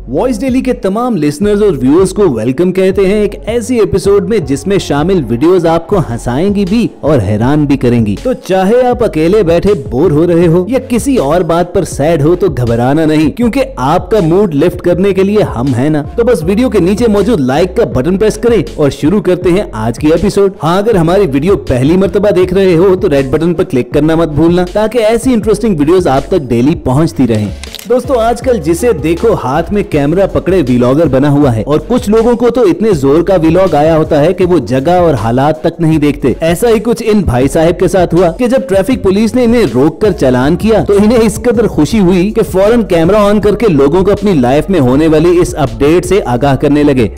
Voice daily के तमाम listeners और व्यूअर्स को वेलकम कहते हैं एक ऐसी एपिसोड में जिसमें शामिल वीडियोस आपको हंसाएंगी भी और हैरान भी करेंगी। तो चाहे आप अकेले बैठे बोर हो रहे हो या किसी और बात पर सैड हो तो घबराना नहीं, क्योंकि आपका मूड लिफ्ट करने के लिए हम हैं ना। तो बस वीडियो के नीचे मौजूद लाइक का बटन प्रेस करें और शुरू करते हैं आज की एपिसोड। हाँ, अगर हमारी वीडियो पहली मर्तबा देख रहे हो तो रेड बटन पर क्लिक करना मत भूलना, ताकि ऐसी इंटरेस्टिंग वीडियोस आप तक डेली पहुंचती रहें। दोस्तों, आजकल जिसे देखो हाथ में कैमरा पकड़े व्लॉगर बना हुआ है, और कुछ लोगों को तो इतने जोर का व्लॉग आया होता है कि वो जगह और हालात तक नहीं देखते। ऐसा ही कुछ इन भाई साहब के साथ हुआ कि जब ट्रैफिक पुलिस ने इन्हें रोककर चालान किया तो इन्हें इस कदर खुशी हुई कि फौरन कैमरा ऑन करके लोगों को अपनी लाइफ में होने वाली इस अपडेट से आगाह करने लगे।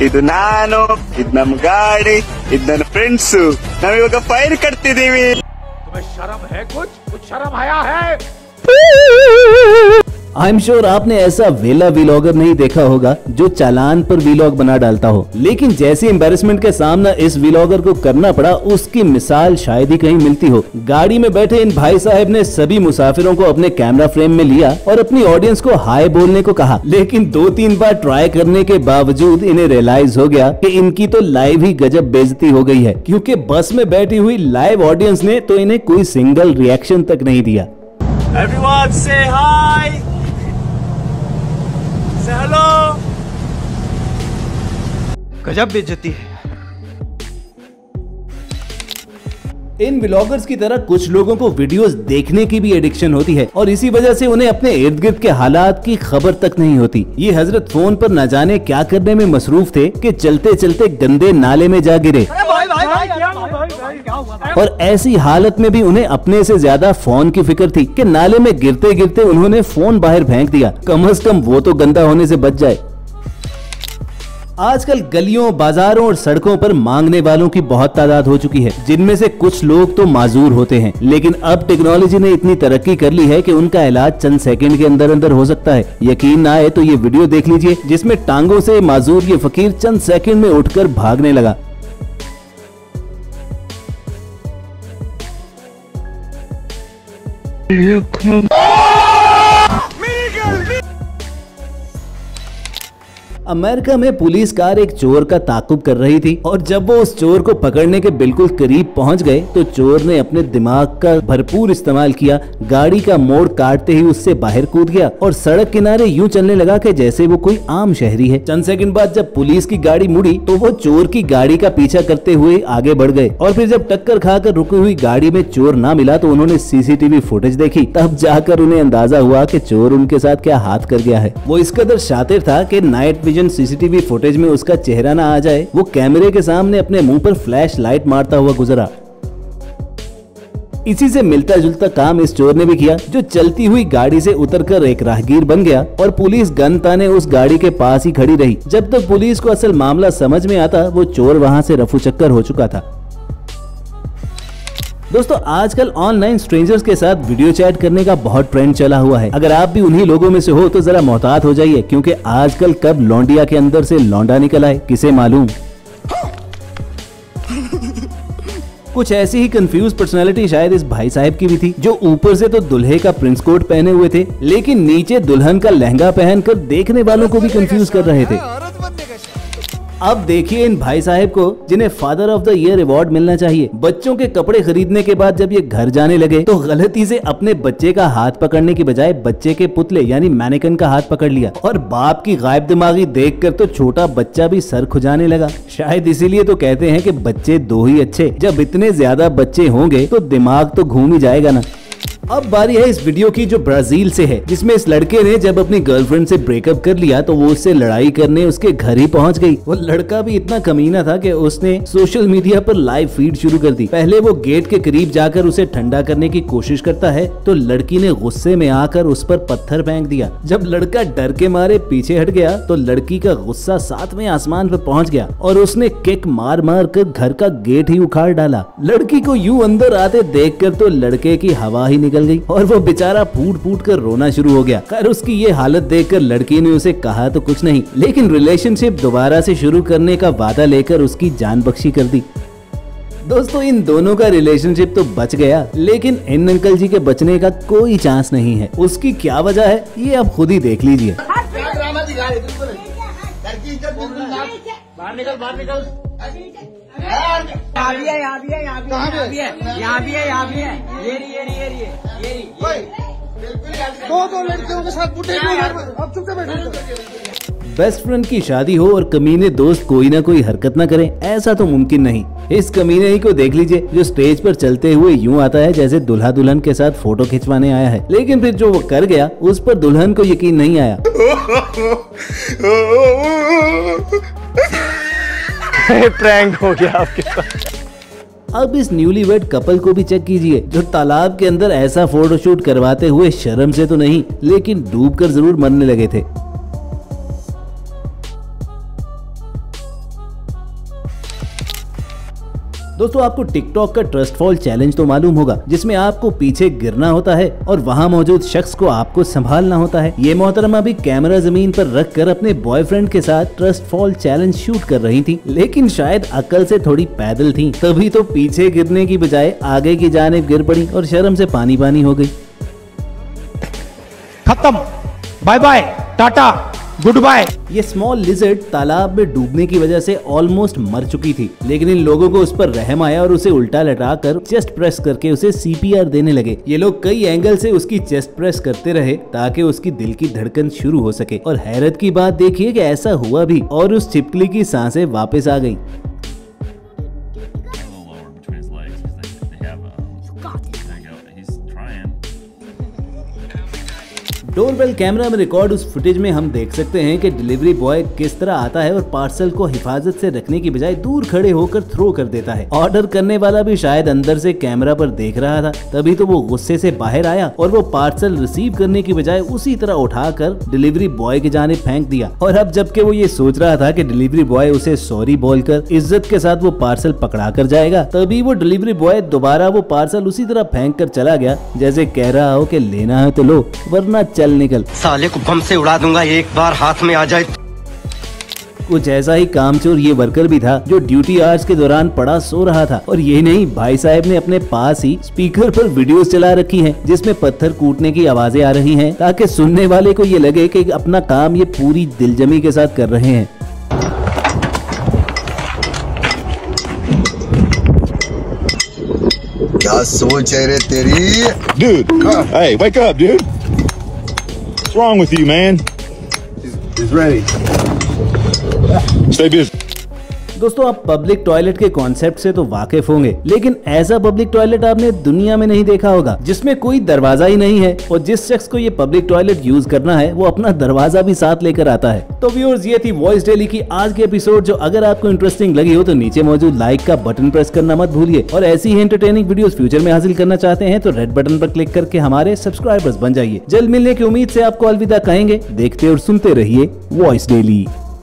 ಇದು ನಾನು ಇದು ನಮ್ಮ ಗಾಡಿ ಇದು ನನ್ನ ಫ್ರೆಂಡ್ಸ್ ನಾವಿವಾಗ ಫೈರ್ ಕಟ್ತಿದೀವಿ। तुम्हें शर्म है? कुछ शर्म आया है? आई एम श्योर आपने ऐसा वेला व्लॉगर नहीं देखा होगा जो चालान पर व्लॉग बना डालता हो, लेकिन जैसी एम्बैरेसमेंट के सामना इस व्लॉगर को करना पड़ा उसकी मिसाल शायद ही कहीं मिलती हो। गाड़ी में बैठे इन भाई साहब ने सभी मुसाफिरों को अपने कैमरा फ्रेम में लिया और अपनी ऑडियंस को हाय बोलने को कहा, लेकिन 2-3 बार ट्राई करने के बावजूद इन्हें रियलाइज हो गया कि इनकी तो लाइव ही गजब बेइज्जती हो गई है, क्योंकि बस में बैठी हुई लाइव ऑडियंस ने तो इन्हें कोई सिंगल रिएक्शन तक नहीं दिया। Everyone say hi, say hello। गजब बेइज्जती है। इन व्लॉगर्स की तरह कुछ लोगों को वीडियोस देखने की भी एडिक्शन होती है और इसी वजह से उन्हें अपने इर्द गिर्द के हालात की खबर तक नहीं होती। ये हजरत फोन पर न जाने क्या करने में मसरूफ थे कि चलते चलते गंदे नाले में जा गिरे, और ऐसी हालत में भी उन्हें अपने से ज्यादा फोन की फिक्र थी कि नाले में गिरते गिरते उन्होंने फोन बाहर फेंक दिया, कम से कम वो तो गंदा होने से बच जाए। आजकल गलियों, बाजारों और सड़कों पर मांगने वालों की बहुत तादाद हो चुकी है, जिनमें से कुछ लोग तो माजूर होते हैं, लेकिन अब टेक्नोलॉजी ने इतनी तरक्की कर ली है कि उनका इलाज चंद सेकंड के अंदर अंदर हो सकता है। यकीन ना आए तो ये वीडियो देख लीजिए जिसमें टांगों से माजूर ये फकीर चंद सेकंड में उठकर भागने लगा। अमेरिका में पुलिस कार एक चोर का ताकुब कर रही थी, और जब वो उस चोर को पकड़ने के बिल्कुल करीब पहुंच गए तो चोर ने अपने दिमाग का भरपूर इस्तेमाल किया, गाड़ी का मोड़ काटते ही उससे बाहर कूद गया और सड़क किनारे यूं चलने लगा कि जैसे वो कोई आम शहरी है। चंद सेकंड बाद जब पुलिस की गाड़ी मुड़ी तो वो चोर की गाड़ी का पीछा करते हुए आगे बढ़ गए, और फिर जब टक्कर खाकर रुकी हुई गाड़ी में चोर ना मिला तो उन्होंने सीसीटीवी फुटेज देखी। तब जाकर उन्हें अंदाजा हुआ कि चोर उनके साथ क्या हाथ कर गया है। वो इस कदर शातिर था कि नाइट सीसीटीवी फुटेज में उसका चेहरा ना आ जाए, वो कैमरे के सामने अपने मुंह पर फ्लैश लाइट मारता हुआ गुजरा। इसी से मिलता जुलता काम इस चोर ने भी किया, जो चलती हुई गाड़ी से उतरकर एक राहगीर बन गया और पुलिस गन ताने उस गाड़ी के पास ही खड़ी रही। जब तक पुलिस को असल मामला समझ में आता वो चोर वहां से रफू चक्कर हो चुका था। दोस्तों, आजकल ऑनलाइन स्ट्रेंजर्स के साथ वीडियो चैट करने का बहुत ट्रेंड चला हुआ है। अगर आप भी उन्हीं लोगों में से हो तो जरा मोहतात हो जाइए, क्योंकि आजकल कब लौंडिया के अंदर से लौंडा निकल आए किसे मालूम। कुछ ऐसी ही कंफ्यूज पर्सनालिटी शायद इस भाई साहब की भी थी, जो ऊपर से तो दुल्हे का प्रिंस कोट पहने हुए थे, लेकिन नीचे दुल्हन का लहंगा पहनकर देखने वालों को भी कंफ्यूज कर रहे थे। अब देखिए इन भाई साहब को, जिन्हें father of the year award मिलना चाहिए। बच्चों के कपड़े खरीदने के बाद जब ये घर जाने लगे तो गलती से अपने बच्चे का हाथ पकड़ने की बजाय बच्चे के पुतले यानी मैनेकन का हाथ पकड़ लिया, और बाप की गायब दिमागी देखकर तो छोटा बच्चा भी सर खुजाने लगा। शायद इसीलिए तो कहते हैं कि बच्चे दो ही अच्छे, जब इतने ज्यादा बच्चे होंगे तो दिमाग तो घूम ही जाएगा ना। अब बारी है इस वीडियो की जो ब्राजील से है, जिसमें इस लड़के ने जब अपनी गर्लफ्रेंड से ब्रेकअप कर लिया तो वो उससे लड़ाई करने उसके घर ही पहुंच गई। वो लड़का भी इतना कमीना था कि उसने सोशल मीडिया पर लाइव फीड शुरू कर दी। पहले वो गेट के करीब जाकर उसे ठंडा करने की कोशिश करता है तो लड़की ने गुस्से में आकर उस पर पत्थर फेंक दिया। जब लड़का डर के मारे पीछे हट गया तो लड़की का गुस्सा 7वें आसमान पर पहुंच गया और उसने किक मार मार कर घर का गेट ही उखाड़ डाला। लड़की को यूं अंदर आते देखकर तो लड़के की हवा ही निकल गई और वो बेचारा फूट फूट कर रोना शुरू हो गया। खैर उसकी ये हालत देखकर लड़की ने उसे कहा तो कुछ नहीं, लेकिन रिलेशनशिप दोबारा से शुरू करने का वादा लेकर उसकी जान बख्शी कर दी। दोस्तों, इन दोनों का रिलेशनशिप तो बच गया, लेकिन इन अंकल जी के बचने का कोई चांस नहीं है। उसकी क्या वजह है ये आप खुद ही देख लीजिए। बाहर निकल बाहर निकल। यहाँ भी है यहाँ भी है यहाँ भी है यहाँ भी है यहाँ भी है ये दो लड़कियों के साथ बुढ़े अब चुप से बैठो। बेस्ट फ्रेंड की शादी हो और कमीने दोस्त कोई ना कोई हरकत ना करें, ऐसा तो मुमकिन नहीं। इस कमीने ही को देख लीजिए जो स्टेज पर चलते हुए यूं आता है जैसे दुल्हा दुल्हन के साथ फोटो खिंचवाने आया है, लेकिन फिर जो वो कर गया उस पर दुल्हन को यकीन नहीं आया। प्रैंक हो गया आपके साथ। अब इस न्यूलीवेड कपल को भी चेक कीजिए जो तालाब के अंदर ऐसा फोटोशूट करवाते हुए शर्म से तो नहीं लेकिन डूबकर जरूर मरने लगे थे। दोस्तों आपको टिकटॉक का ट्रस्ट फॉल चैलेंज तो मालूम होगा, जिसमें आपको पीछे गिरना होता है और वहां मौजूद शख्स को आपको संभालना होता है। ये मोहतरमा भी कैमरा जमीन पर रखकर अपने बॉयफ्रेंड के साथ ट्रस्ट फॉल चैलेंज शूट कर रही थी, लेकिन शायद अकल से थोड़ी पैदल थी, तभी तो पीछे गिरने की बजाय आगे की जानिब गिर पड़ी और शर्म से पानी पानी हो गई। खत्म, bye bye, tata, goodbye. ये स्मॉल लिजर्ड तालाब में डूबने की वजह से ऑलमोस्ट मर चुकी थी, लेकिन इन लोगों को उस पर रहम आया और उसे उल्टा लटाकर चेस्ट प्रेस करके उसे CPR देने लगे। ये लोग कई एंगल से उसकी चेस्ट प्रेस करते रहे ताकि उसकी दिल की धड़कन शुरू हो सके। और हैरत की बात देखिए कि ऐसा हुआ भी और उस छिपकली की सांसें वापस आ गईं। डोरबेल कैमरा में रिकॉर्ड उस फुटेज में हम देख सकते हैं कि डिलीवरी बॉय किस तरह आता है और पार्सल को हिफाजत से रखने की बजाय दूर खड़े होकर थ्रो कर देता है। ऑर्डर करने वाला भी शायद अंदर से कैमरा पर देख रहा था, तभी तो वो गुस्से से बाहर आया और वो पार्सल रिसीव करने की बजाय उसी तरह उठाकर डिलीवरी बॉय की जानिब फेंक दिया। और अब जबकि वो ये सोच रहा था कि डिलीवरी बॉय उसे सॉरी बोलकर इज्जत के साथ वो पार्सल पकड़ा कर जाएगा, तभी वो डिलीवरी बॉय दोबारा वो पार्सल उसी तरह फेंक कर चला गया जैसे कह रहा हो कि लेना है तो लो वरना निकल। साले को बम से उड़ा दूंगा एक बार हाथ में आ जाए। कुछ ऐसा ही कामचोर ये वर्कर भी था जो ड्यूटी आवर्स के दौरान पड़ा सो रहा था। और ये नहीं, भाई साहब ने अपने पास ही स्पीकर पर वीडियोस चला रखी हैं जिसमें पत्थर कूटने की आवाजें आ रही हैं ताकि सुनने वाले को ये लगे कि अपना काम ये पूरी दिलजमी के साथ कर रहे हैं। क्या सोच है रे तेरी? Dude, hey, wake up, dude. What's wrong with you, man? He's ready. Stay busy. दोस्तों आप पब्लिक टॉयलेट के कॉन्सेप्ट से तो वाकिफ होंगे, लेकिन ऐसा पब्लिक टॉयलेट आपने दुनिया में नहीं देखा होगा जिसमें कोई दरवाजा ही नहीं है और जिस शख्स को ये पब्लिक टॉयलेट यूज करना है वो अपना दरवाजा भी साथ लेकर आता है। तो व्यूअर्स, ये थी वॉइस डेली की आज की एपिसोड, जो अगर आपको इंटरेस्टिंग लगी हो तो नीचे मौजूद लाइक का बटन प्रेस करना मत भूलिए। और ऐसी ही एंटरटेनिंग वीडियोस फ्यूचर में हासिल करना चाहते हैं तो रेड बटन पर क्लिक करके हमारे सब्सक्राइबर्स बन जाइए। जल्द मिलने की उम्मीद से आपको अलविदा कहेंगे। देखते और सुनते रहिए वॉइस डेली।